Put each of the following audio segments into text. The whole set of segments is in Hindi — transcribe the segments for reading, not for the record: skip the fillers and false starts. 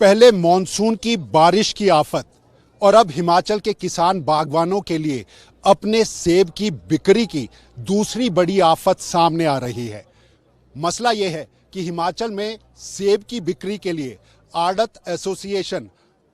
पहले मॉनसून की बारिश की आफत और अब हिमाचल के किसान बागवानों के लिए अपने सेब की बिक्री की दूसरी बड़ी आफत सामने आ रही है। मसला यह है कि हिमाचल में सेब की बिक्री के लिए आड़त एसोसिएशन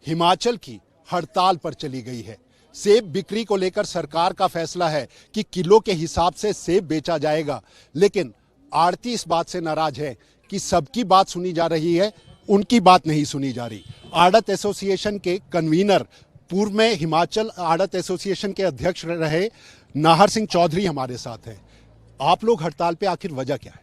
हिमाचल की हड़ताल पर चली गई है। सेब बिक्री को लेकर सरकार का फैसला है कि किलो के हिसाब से सेब बेचा जाएगा, लेकिन आड़ती इस बात से नाराज है कि सबकी बात सुनी जा रही है, उनकी बात नहीं सुनी जा रही। आड़त एसोसिएशन के कन्वीनर, पूर्व में हिमाचल आड़त एसोसिएशन के अध्यक्ष रहे नाहर सिंह चौधरी हमारे साथ हैं। आप लोग हड़ताल पे आखिर वजह क्या है?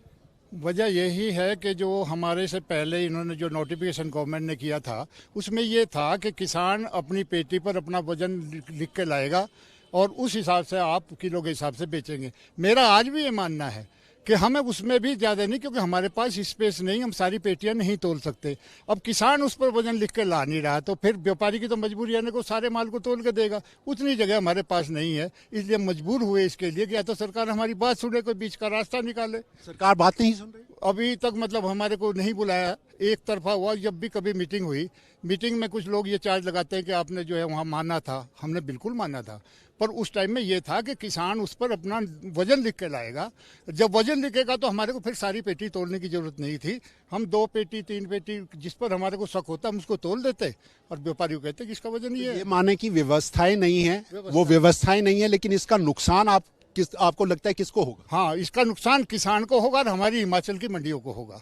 वजह यही है कि जो हमारे से पहले इन्होंने जो नोटिफिकेशन गवर्नमेंट ने किया था उसमें ये था कि किसान अपनी पेटी पर अपना वजन लिख के लाएगा और उस हिसाब से आप किलो के हिसाब से बेचेंगे। मेरा आज भी ये मानना है कि हमें उसमें भी ज़्यादा नहीं, क्योंकि हमारे पास स्पेस नहीं, हम सारी पेटियां नहीं तोल सकते। अब किसान उस पर वजन लिख के ला नहीं रहा तो फिर व्यापारी की तो मजबूरी है को सारे माल को तोल के देगा। उतनी जगह हमारे पास नहीं है, इसलिए मजबूर हुए इसके लिए कि या तो सरकार हमारी बात सुने, कोई बीच का रास्ता निकाले। सरकार बात नहीं सुन रही अभी तक, मतलब हमारे को नहीं बुलाया, एक तरफा हुआ। जब भी कभी मीटिंग हुई, मीटिंग में कुछ लोग ये चार्ज लगाते हैं कि आपने जो है वहाँ माना था। हमने बिल्कुल माना था, पर उस टाइम में ये था कि किसान उस पर अपना वजन लिख के लाएगा। जब वजन लिखेगा तो हमारे को फिर सारी पेटी तोलने की जरूरत नहीं थी। हम 2 पेटी 3 पेटी जिस पर हमारे को शक होता हम उसको तोल देते और व्यापारी को कहते कि इसका वजन ये माने की व्यवस्थाएं नहीं है, वो व्यवस्थाएं नहीं है, लेकिन इसका नुकसान आपको लगता है किसको होगा? हाँ, इसका नुकसान किसान को होगा और हमारी हिमाचल की मंडियों को होगा।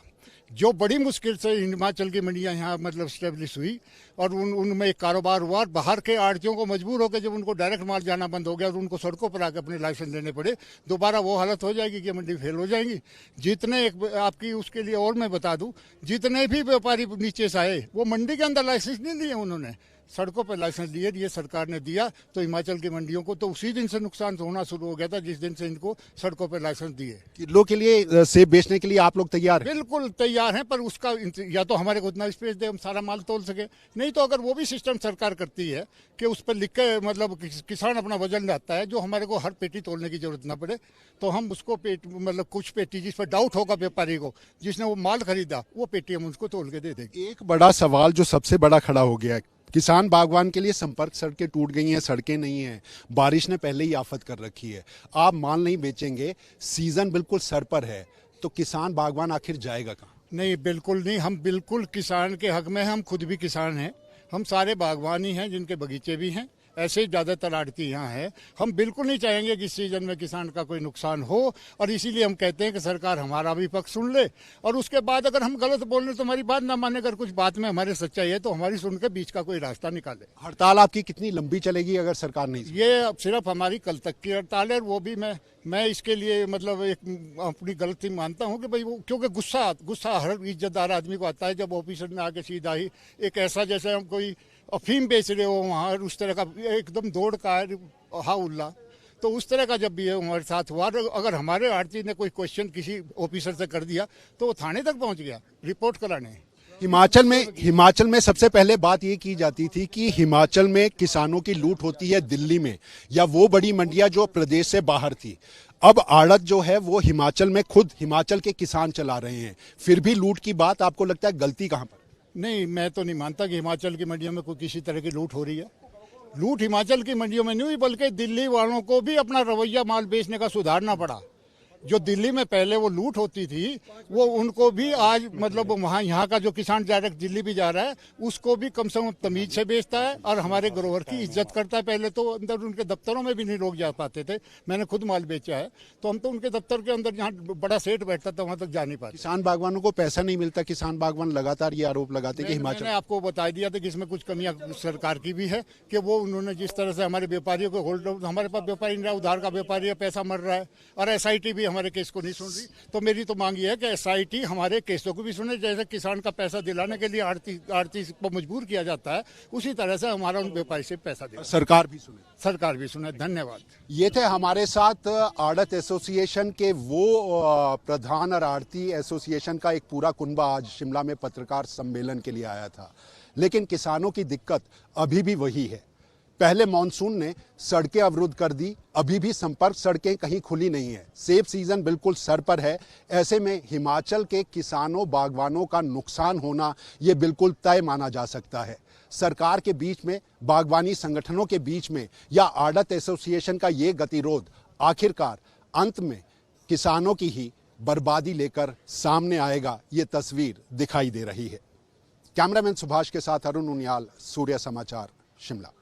जो बड़ी मुश्किल से हिमाचल की मंडियां यहाँ मतलब स्टेब्लिश हुई और उनमें एक कारोबार हुआ और बाहर के आड़तियों को मजबूर होकर जब उनको डायरेक्ट माल जाना बंद हो गया और उनको सड़कों पर आकर अपने लाइसेंस लेने पड़े, दोबारा वो हालत हो जाएगी कि मंडी फेल हो जाएंगी। जितने आपकी उसके लिए और मैं बता दूं, जितने भी व्यापारी नीचे से आए वो मंडी के अंदर लाइसेंस नहीं लिए, उन्होंने सड़कों पर लाइसेंस लिए। ये सरकार ने दिया तो हिमाचल की मंडियों को तो उसी दिन से नुकसान होना शुरू हो गया था जिस दिन से इनको सड़कों पर लाइसेंस दिए। किलो के लिए सेब बेचने के लिए आप लोग तैयार हैं? बिल्कुल तैयार हैं, पर उसका या तो हमारे को उतना स्पेस दे हम सारा माल तोल सके, नहीं तो अगर वो भी सिस्टम सरकार करती है कि उस पर लिख के मतलब किसान अपना वजन लाता है, जो हमारे को हर पेटी तोलने की जरूरत ना पड़े, तो हम उसको मतलब कुछ पेटी जिस पर डाउट होगा व्यापारी को, जिसने वो माल खरीदा, वो पेटी हम उसको तोल के दे देंगे। एक बड़ा सवाल जो सबसे बड़ा खड़ा हो गया है, किसान बागवान के लिए संपर्क सड़कें टूट गई हैं, सड़कें नहीं हैं, बारिश ने पहले ही आफत कर रखी है। आप माल नहीं बेचेंगे, सीजन बिल्कुल सर पर है, तो किसान बागवान आखिर जाएगा कहाँ? नहीं, बिल्कुल नहीं। हम बिल्कुल किसान के हक में, हम खुद भी किसान हैं, हम सारे बागवान ही हैं जिनके बगीचे भी हैं, ऐसे ही ज़्यादातर आड़ती यहाँ है। हम बिल्कुल नहीं चाहेंगे कि सीजन में किसान का कोई नुकसान हो और इसीलिए हम कहते हैं कि सरकार हमारा भी पक्ष सुन ले और उसके बाद अगर हम गलत बोल रहे तो हमारी बात ना माने, अगर कुछ बात में हमारी सच्चाई है तो हमारी सुन के बीच का कोई रास्ता निकाले। हड़ताल आपकी कितनी लंबी चलेगी अगर सरकार नहीं? ये सिर्फ हमारी कल तक की हड़ताल है, वो भी मैं इसके लिए मतलब एक अपनी गलती मानता हूँ कि भाई वो, क्योंकि गुस्सा हर इज्जतदार आदमी को आता है जब ऑफिसर ने आके सीधा ही एक ऐसा जैसे हम कोई अफीम बेच रहे हो वहाँ, उस तरह का एकदम दौड़ का हा उल्ला, तो उस तरह का जब भी है हमारे साथ हुआ। अगर हमारे आड़ती ने कोई क्वेश्चन किसी ऑफिसर से कर दिया तो वो थाने तक पहुँच गया रिपोर्ट कराने। हिमाचल में सबसे पहले बात ये की जाती थी कि हिमाचल में किसानों की लूट होती है दिल्ली में या वो बड़ी मंडियां जो प्रदेश से बाहर थी। अब आड़त जो है वो हिमाचल में खुद हिमाचल के किसान चला रहे हैं, फिर भी लूट की बात आपको लगता है गलती कहां पर? नहीं, मैं तो नहीं मानता कि हिमाचल की मंडियों में कोई किसी तरह की लूट हो रही है। लूट हिमाचल की मंडियों में नहीं हुई, बल्कि दिल्ली वालों को भी अपना रवैया माल बेचने का सुधारना पड़ा। जो दिल्ली में पहले वो लूट होती थी वो उनको भी आज मतलब वहाँ यहाँ का जो किसान डायरेक्ट दिल्ली भी जा रहा है उसको भी कम से कम तमीज से बेचता है और हमारे ग्रोवर की इज्जत करता है। पहले तो अंदर उनके दफ्तरों में भी नहीं लोग जा पाते थे, मैंने खुद माल बेचा है, तो हम तो उनके दफ्तर के अंदर जहाँ बड़ा सेठ बैठता था वहाँ तक जा नहीं पाते। किसान बागवानों को पैसा नहीं मिलता, किसान बागवान लगातार ये आरोप लगाते कि हिमाचल। मैंने आपको बता दिया था कि इसमें कुछ कमियां सरकार की भी है कि वो उन्होंने जिस तरह से हमारे व्यापारियों को होल्ड, हमारे पास व्यापारी नहीं रहा, उधार का व्यापारी है, पैसा मर रहा है और SIT भी हमारे केस को नहीं सुन रही। तो मेरी तो मांग ये है कि SIT हमारे केसों को भी सुने। जैसे किसान का पैसा दिलाने के लिए आड़ती को मजबूर किया जाता है, उसी तरह से हमारा उन व्यापारी से पैसा दे, सरकार भी सुने। धन्यवाद। ये थे हमारे साथ आड़त एसोसिएशन के वो प्रधान और आड़ती एसोसिएशन का एक पूरा कुनबा आज शिमला में पत्रकार सम्मेलन के लिए आया था, लेकिन किसानों की दिक्कत अभी भी वही है। पहले मॉनसून ने सड़कें अवरुद्ध कर दी, अभी भी संपर्क सड़कें कहीं खुली नहीं है। सेब सीजन बिल्कुल सर पर है। ऐसे में हिमाचल के किसानों बागवानों का नुकसान होना ये बिल्कुल तय माना जा सकता है। सरकार के बीच में, बागवानी संगठनों के बीच में या आड़त एसोसिएशन का ये गतिरोध आखिरकार अंत में किसानों की ही बर्बादी लेकर सामने आएगा, ये तस्वीर दिखाई दे रही है। कैमरामैन सुभाष के साथ अरुण उनियाल, सूर्य समाचार, शिमला।